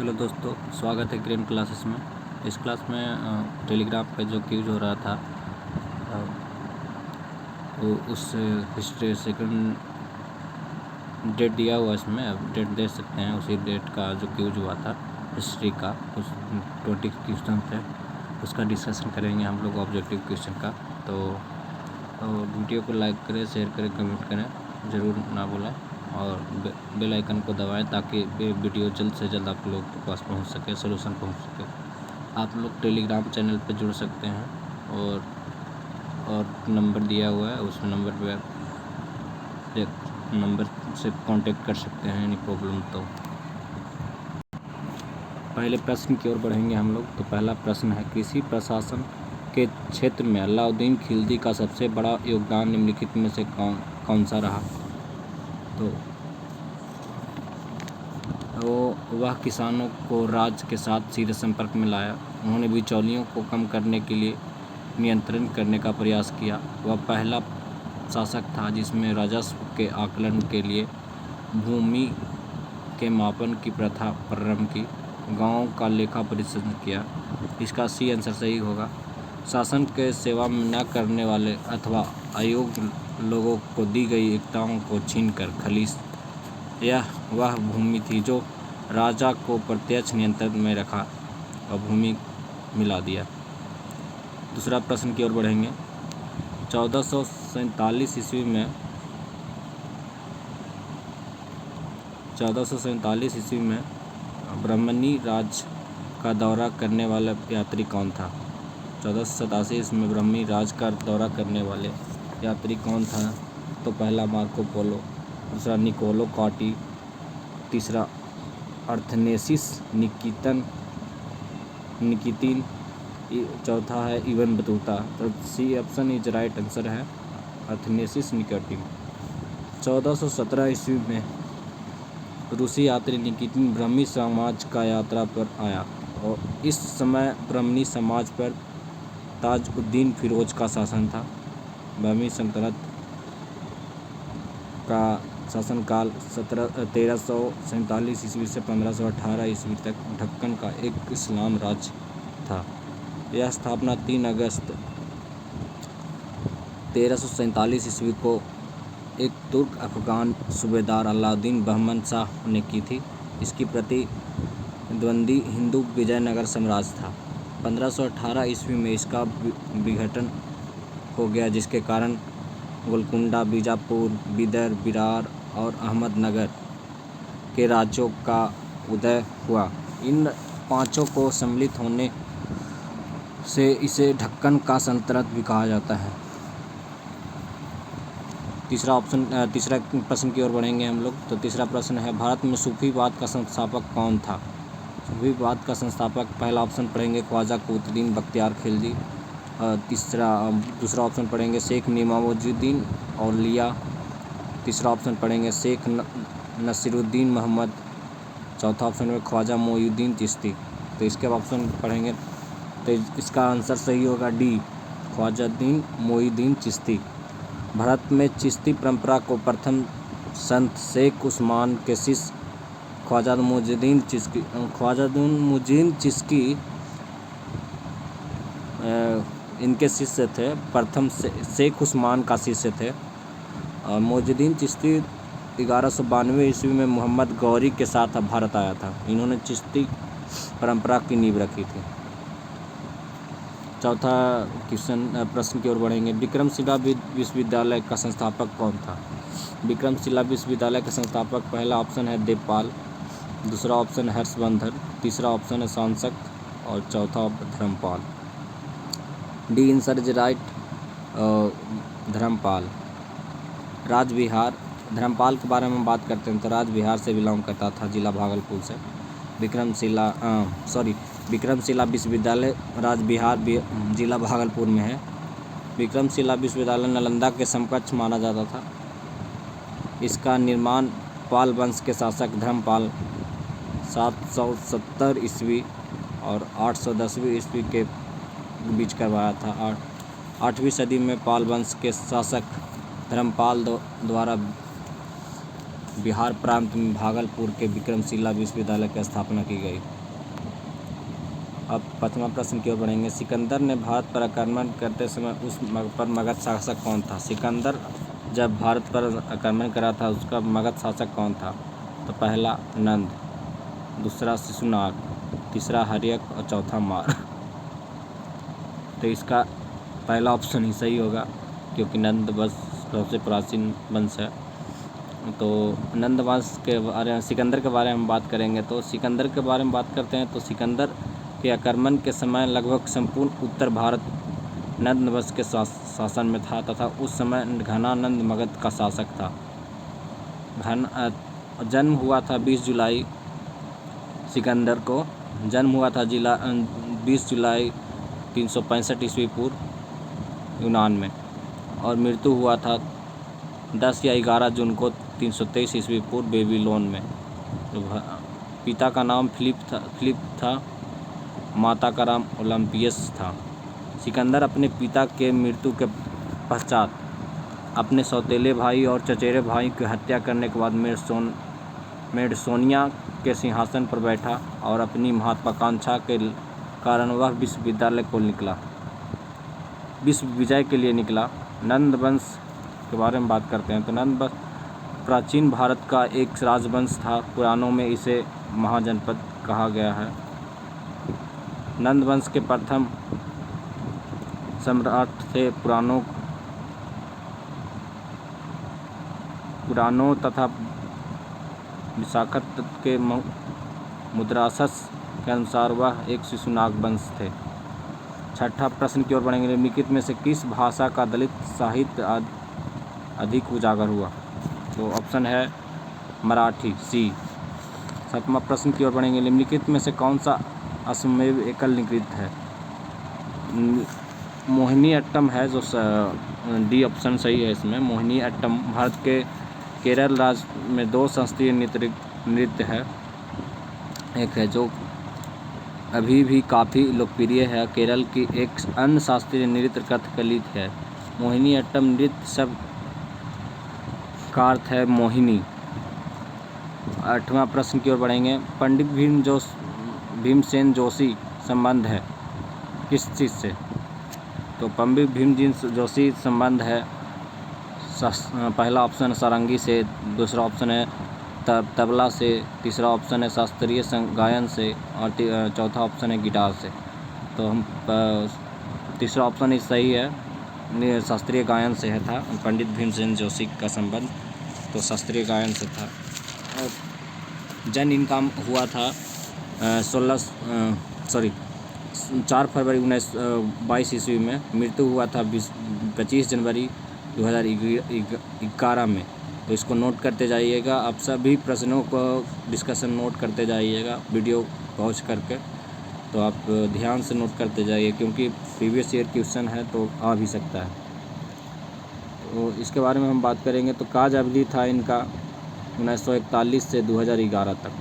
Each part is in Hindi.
हेलो दोस्तों, स्वागत है ग्रेन क्लासेस में। इस क्लास में टेलीग्राम पे जो क्यूज हो रहा था वो उस हिस्ट्री सेकंड डेट दिया हुआ इसमें, अब डेट दे सकते हैं। उसी डेट का जो क्यूज हुआ था हिस्ट्री का, उस 20 क्वेश्चन थे, उसका डिस्कशन करेंगे हम लोग, ऑब्जेक्टिव क्वेश्चन का। तो वीडियो को लाइक करें, शेयर करें, कमेंट करें, ज़रूर ना भूलें, और बेल आइकन को दबाएं ताकि वीडियो जल्द से जल्द आप लोग के पास पहुंच सके, सलूशन पहुंच सके। आप लोग टेलीग्राम चैनल पर जुड़ सकते हैं और नंबर दिया हुआ है, उस नंबर पे नंबर से कांटेक्ट कर सकते हैं एनी प्रॉब्लम। तो पहले प्रश्न की ओर बढ़ेंगे हम लोग। तो पहला प्रश्न है, कृषि प्रशासन के क्षेत्र में अलाउद्दीन खिलजी का सबसे बड़ा योगदान निम्नलिखित में से कौन सा रहा? तो वह किसानों को राज्य के साथ सीधे संपर्क में लाया। उन्होंने बिचौलियों को कम करने के लिए नियंत्रण करने का प्रयास किया। वह पहला शासक था जिसमें राजस्व के आकलन के लिए भूमि के मापन की प्रथा प्रारंभ की। गाँव का लेखा परीक्षण किया। इसका सी आंसर सही होगा। शासन के सेवा में न करने वाले अथवा अयोग्य लोगों को दी गई एकताओं को छीनकर खलीस, यह वह भूमि थी जो राजा को प्रत्यक्ष नियंत्रण में रखा और भूमि मिला दिया। दूसरा प्रश्न की ओर बढ़ेंगे। 1447 ईस्वी में ब्रह्मणी राज का दौरा करने वाला यात्री कौन था? 1487 ईस्वी में ब्रह्मणी राज का दौरा करने वाले यात्री कौन था? तो पहला मार्को पोलो, दूसरा निकोलो कॉटी, तीसरा अर्थनेसिस निकितिन, चौथा है इवन बतूता। तो C option is right answer है, अर्थनेसिस निकितिन। 1417 ईस्वी में रूसी यात्री निकितिन ब्राह्मी समाज का यात्रा पर आया और इस समय ब्राह्मी समाज पर ताज-उद-दीन फिरोज का शासन था। ब्राह्मी सल्तनत का शासनकाल 1347 ईस्वी से 1518 ईस्वी तक दक्कन का एक इस्लाम राज्य था। यह स्थापना 3 अगस्त 1347 ईस्वी को एक तुर्क अफगान सूबेदार अलाउद्दीन बहमन शाह ने की थी। इसकी प्रतिद्वंदी हिंदू विजयनगर साम्राज्य था। 1518 ईस्वी में इसका विघटन हो गया, जिसके कारण गोलकुंडा, बीजापुर, बिदर, बिरार और अहमदनगर के राज्यों का उदय हुआ। इन पांचों को सम्मिलित होने से इसे दक्कन का सल्तनत भी कहा जाता है। तीसरा प्रश्न की ओर बढ़ेंगे हम लोग। तो तीसरा प्रश्न है, भारत में सूफीवाद का संस्थापक कौन था? सूफीवाद का संस्थापक, पहला ऑप्शन पढ़ेंगे ख्वाजा कुतुबुद्दीन बख्तियार खिलजी, दूसरा ऑप्शन पढ़ेंगे शेख निजामुद्दीन औलिया, तीसरा ऑप्शन पढ़ेंगे शेख नसीरुद्दीन मोहम्मद, चौथा ऑप्शन में ख्वाजा मोइनुद्दीन चिश्ती। तो इसके ऑप्शन पढ़ेंगे तो इसका आंसर सही होगा डी, ख्वाजाद्दीन मोइनुद्दीन चिश्ती। भारत में चिश्ती परंपरा को प्रथम संत शेख उस्मान के शिष्य ख्वाजामुद्दीन चिश्ती इनके शिष्य थे। प्रथम शेख उस्मान का शिष्य थे। मोइनुद्दीन चिश्ती 1192 ईस्वी में मोहम्मद गौरी के साथ भारत आया था। इन्होंने चिश्ती परंपरा की नींव रखी थी। चौथा प्रश्न की ओर बढ़ेंगे। विक्रमशिला विश्वविद्यालय का संस्थापक कौन था? विक्रमशिला विश्वविद्यालय का संस्थापक, पहला ऑप्शन है देवपाल, दूसरा ऑप्शन है हर्षवर्धन, तीसरा ऑप्शन है शासक और चौथा Dharmapal. D answer is right, Dharmapal. राजविहार, धर्मपाल के बारे में बात करते हैं तो राजविहार से बिलोंग करता था, जिला भागलपुर से। विक्रमशिला विश्वविद्यालय राजविहार जिला भागलपुर में है। विक्रमशिला विश्वविद्यालय नालंदा के समकक्ष माना जाता था। इसका निर्माण पाल वंश के शासक धर्मपाल 770 ईस्वी और 810 ईस्वी के बीच करवाया था। 8वीं सदी में पाल वंश के शासक धर्मपाल द्वारा बिहार प्रांत में भागलपुर के विक्रमशिला विश्वविद्यालय की स्थापना की गई। अब 5वां प्रश्न की ओर बढ़ेंगे। सिकंदर ने भारत पर आक्रमण करते समय उस पर मगध शासक कौन था? सिकंदर जब भारत पर आक्रमण करा था उसका मगध शासक कौन था? तो पहला नंद, दूसरा शिशुनाग, तीसरा हर्यक और चौथा मार। तो इसका पहला ऑप्शन ही सही होगा क्योंकि नंद वंश सबसे प्राचीन वंश है। तो नंद वंश के बारे में, सिकंदर के बारे में हम बात करेंगे। तो सिकंदर के बारे में बात करते हैं तो सिकंदर के आक्रमण के समय लगभग संपूर्ण उत्तर भारत नंद वंश के शासन में था तथा उस समय घनानंद मगध का शासक था। जन्म हुआ था 20 जुलाई, सिकंदर को जन्म हुआ था 20 जुलाई 365 ईस्वी पूर्व यूनान में और मृत्यु हुआ था 10 या 11 जून को 323 ईस्वी पूर्व बेबीलोन में। तो पिता का नाम फिलिप था, माता का नाम ओलंपियस था। सिकंदर अपने पिता के मृत्यु के पश्चात अपने सौतेले भाई और चचेरे भाई की हत्या करने के बाद मेडसोनिया के सिंहासन पर बैठा और अपनी महत्वाकांक्षा के कारण वह विश्व विजय के लिए निकला। नंद वंश के बारे में बात करते हैं तो नंद वंश प्राचीन भारत का एक राजवंश था। पुराणों में इसे महाजनपद कहा गया है। नंद वंश के प्रथम सम्राट थे पुराणों तथा विशाखत के मुद्रासस के अनुसार वह एक शिशुनाग वंश थे। 6ठा प्रश्न की ओर बढ़ेंगे। निम्नलिखित में से किस भाषा का दलित साहित्य अधिक उजागर हुआ? तो ऑप्शन है मराठी, सी। 7वां प्रश्न की ओर बढ़ेंगे। निम्नलिखित में से कौन सा असममेव एकल निकृत है? मोहिनी अट्टम है, जो डी ऑप्शन सही है इसमें। मोहिनी अट्टम भारत के केरल राज्य में 2 शास्त्रीय नृत्य है। एक है जो अभी भी काफ़ी लोकप्रिय है, केरल की एक अन्य शास्त्रीय नृत्य कथकली है। मोहिनी अट्टम नृत्य शब्द का अर्थ है मोहिनी। 8वां प्रश्न की ओर बढ़ेंगे। पंडित भीमसेन जोशी संबंध है किस चीज़ से? तो पंडित भीमसेन जोशी संबंध है पहला ऑप्शन सारंगी से, दूसरा ऑप्शन है तबला से, तीसरा ऑप्शन है शास्त्रीय गायन से और चौथा ऑप्शन है गिटार से। तो हम तीसरा ऑप्शन ही सही है, शास्त्रीय गायन से है था पंडित भीमसेन जोशी का संबंध, तो शास्त्रीय गायन से था। जन्म इनका हुआ था 4 फरवरी 1922 ईस्वी में। मृत्यु हुआ था 25 जनवरी 2011 में। तो इसको नोट करते जाइएगा। आप सभी प्रश्नों को डिस्कशन नोट करते जाइएगा वीडियो पॉज करके। तो आप ध्यान से नोट करते जाइए क्योंकि प्रीवियस ईयर क्वेश्चन है तो आ भी सकता है। तो इसके बारे में हम बात करेंगे। तो काज अवधि था इनका 1941 से 2011 तक।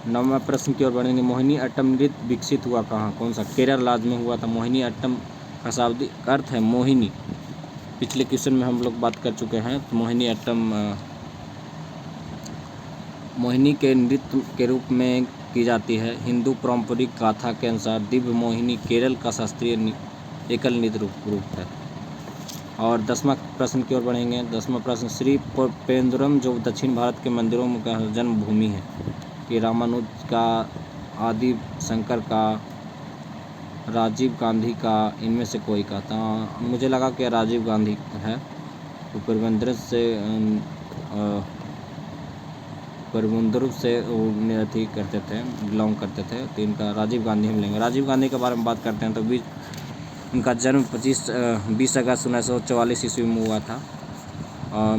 9वां प्रश्न की ओर बढ़ेंगे। मोहिनी अट्टम नृत्य विकसित हुआ कहाँ? कौन सा? केरल राज्य में हुआ था। मोहिनी अट्टम का शाब्दिक अर्थ है मोहिनी। पिछले क्वेश्चन में हम लोग बात कर चुके हैं। तो मोहिनी अट्टम मोहिनी के नृत्य के रूप में की जाती है। हिंदू पारंपरिक गाथा के अनुसार दिव्य मोहिनी केरल का शास्त्रीय एकल नृत्य रूप है। और 10वां प्रश्न की ओर बढ़ेंगे। 10वां प्रश्न। श्री पेंदुरम जो दक्षिण भारत के मंदिरों में का जन्मभूमि है, कि रामानुज का, आदि शंकर का, राजीव गांधी का, इनमें से कोई का था? मुझे लगा कि राजीव गांधी है। तो पोरबंदर से अथी करते थे, बिलोंग करते थे, तो इनका राजीव गांधी हम लेंगे। राजीव गांधी के बारे में बात करते हैं तो इनका जन्म 20 अगस्त 1944 ईस्वी में हुआ था।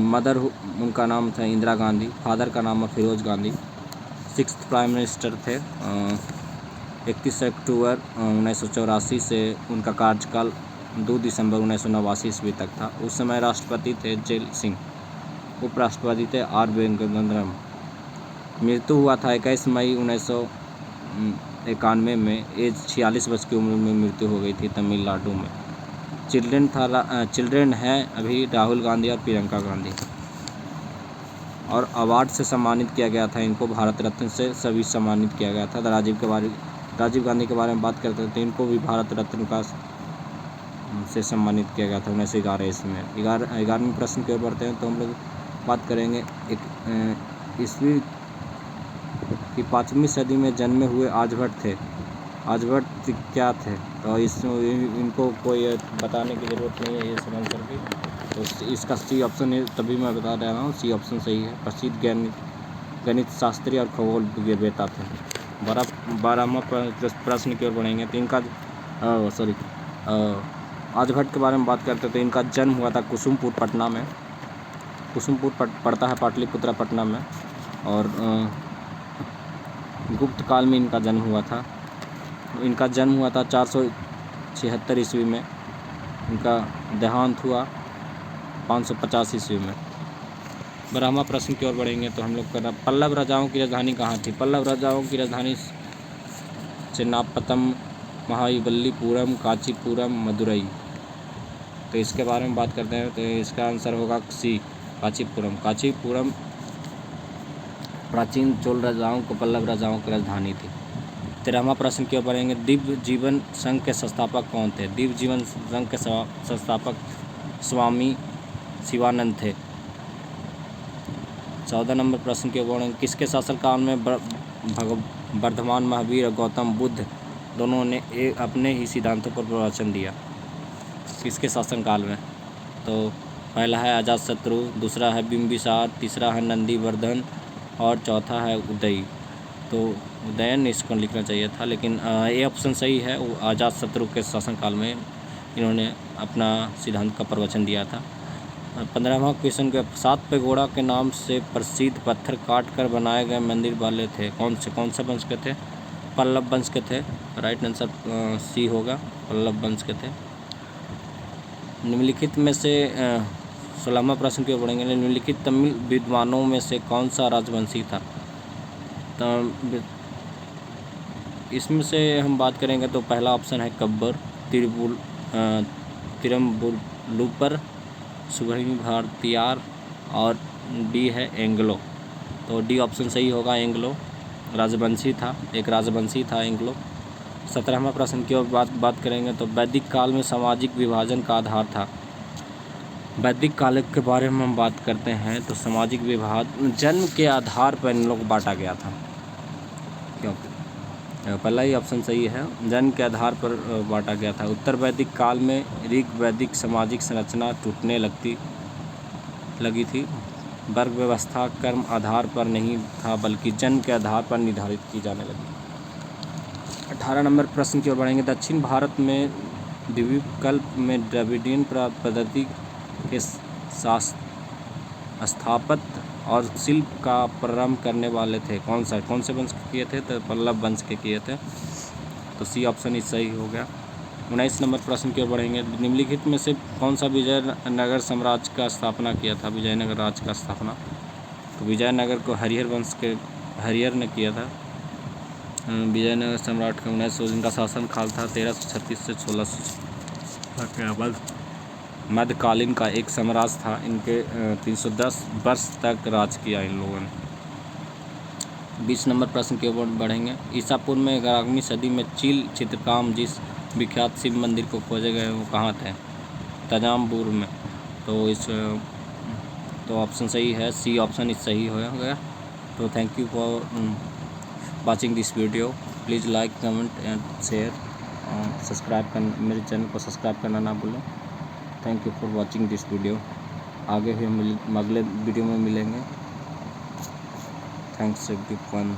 मदर उनका नाम था इंदिरा गांधी, फादर का नाम है Firoz Gandhi. 6th prime minister थे। 31 अक्टूबर 1984 से उनका कार्यकाल 2 दिसंबर 1989 ईस्वी तक था। उस समय राष्ट्रपति थे जेल सिंह, उपराष्ट्रपति थे आर वेंकटरमण। मृत्यु हुआ था 21 मई 1991 में। एज 46 वर्ष की उम्र में मृत्यु हो गई थी तमिलनाडु में। चिल्ड्रेन हैं अभी राहुल गांधी और प्रियंका गांधी। और अवार्ड से सम्मानित किया गया था। इनको भारत रत्न से सभी सम्मानित किया गया था। राजीव गांधी के बारे में बात करते थे, इनको भी भारत रत्न का से सम्मानित किया गया था 1911 ईस्वी में। 11वें प्रश्न की ओर बढ़ते हैं तो हम लोग बात करेंगे एक ईस्वी की 5वीं सदी में जन्मे हुए आर्यभट्ट थे। आर्यभट्ट क्या थे? तो इनको कोई बताने की ज़रूरत नहीं है, ये समझ करके। तो इसका सी ऑप्शन है, तभी मैं बता रहा हूँ, सी ऑप्शन सही है। प्रसिद्ध गणित शास्त्री और खगोल विज्ञाता थे। 12वां प्रश्न की ओर बढ़ेंगे तो इनका आर्यभट्ट के बारे में बात करते थे। इनका जन्म हुआ था कुसुमपुर पटना में। कुसुमपुर पड़ता है पाटलिपुत्रा पटना में। और गुप्त काल में इनका जन्म हुआ था। इनका जन्म हुआ था 476 ईस्वी में। इनका देहांत हुआ 550 ईस्वी में। 12वां प्रश्न की ओर बढ़ेंगे तो हम लोग करना, पल्लव राजाओं की राजधानी कहाँ थी? पल्लव राजाओं की राजधानी चेन्नापत्तनम, महाबलीपुरम, कांचीपुरम, मदुरई। तो इसके बारे में बात करते हैं तो इसका आंसर होगा सी, कांचीपुरम। कांचीपुरम प्राचीन चोल राजाओं को पल्लव राजाओं की राजधानी थी। 13वां प्रश्न की ओर बढ़ेंगे, दिव्य जीवन संघ के संस्थापक कौन थे? दिव्य जीवन संघ के संस्थापक स्वामी शिवानंद थे। 14 नंबर प्रश्न की ओर बढ़ेंगे, किसके शासनकाल में वर्धमान महावीर और गौतम बुद्ध दोनों ने अपने ही सिद्धांतों पर प्रवचन दिया? किसके शासनकाल में? तो पहला है अजातशत्रु, दूसरा है बिंबिसार, तीसरा है नंदीवर्धन और चौथा है उदय। तो उदयन इसको लिखना चाहिए था, लेकिन ये ऑप्शन सही है। वो अजातशत्रु के शासनकाल में इन्होंने अपना सिद्धांत का प्रवचन दिया था। 15वां क्वेश्चन के 7 पेगोड़ा के नाम से प्रसिद्ध पत्थर काट कर बनाए गए मंदिर वाले थे? कौन से वंश के थे? पल्लव वंश के थे। राइट आंसर सी होगा, पल्लव वंश के थे। निम्नलिखित में से 16वां प्रश्न की ओर बढ़ेंगे, निम्नलिखित तमिल विद्वानों में से कौन सा राजवंशी था? तो इसमें से हम बात करेंगे तो पहला ऑप्शन है कब्बर, तिरुवल्लुवर, सुब्रमण्य भारतीयार और डी है एंग्लो। तो डी ऑप्शन सही होगा, एंग्लो राजवंशी था, एक राजवंशी था एंग्लो। 17वां प्रश्न की ओर बात करेंगे तो वैदिक काल में सामाजिक विभाजन का आधार था? वैदिक काल के बारे में हम बात करते हैं तो सामाजिक विभाजन जन्म के आधार पर इन लोग बांटा गया था। क्योंकि पहला ही ऑप्शन सही है, जन्म के आधार पर बांटा गया था। उत्तर वैदिक काल में ऋग वैदिक सामाजिक संरचना टूटने लगी थी। वर्ग व्यवस्था कर्म आधार पर नहीं था बल्कि जन्म के आधार पर निर्धारित की जाने लगी। 18 नंबर प्रश्न की ओर बढ़ेंगे, दक्षिण भारत में द्वीपकल्प में द्रविडियन पद्धति के स्थापत्य और शिल्प का प्रारंभ करने वाले थे? कौन से वंश के किए थे? तो पल्लव वंश के किए थे। तो सी ऑप्शन ही सही हो गया। 19 नंबर प्रश्न की ओर बढ़ेंगे, निम्नलिखित में से कौन सा विजयनगर साम्राज्य का स्थापना किया था? विजयनगर राज्य का स्थापना, तो विजयनगर को हरिहर ने किया था। विजयनगर सम्राट का 1900, इनका शासन काल था 1336 से 1600। मध्यकालीन का एक साम्राज्य था। इनके 310 वर्ष तक राज किया इन लोगों ने। 20 नंबर प्रश्न की ओर बढ़ेंगे, ईसा पूर्व में 11वीं सदी में चील चित्रकाम जिस विख्यात शिव मंदिर को खोजे गए वो कहाँ थे? तंजावुर में। तो ऑप्शन सही है, सी ऑप्शन इस सही हो गया। तो thank you for watching this video. Please like, comment and share. मेरे चैनल को सब्सक्राइब करना ना भूलें। Thank you for watching this video. आगे हम अगले वीडियो में मिलेंगे। Thanks everyone.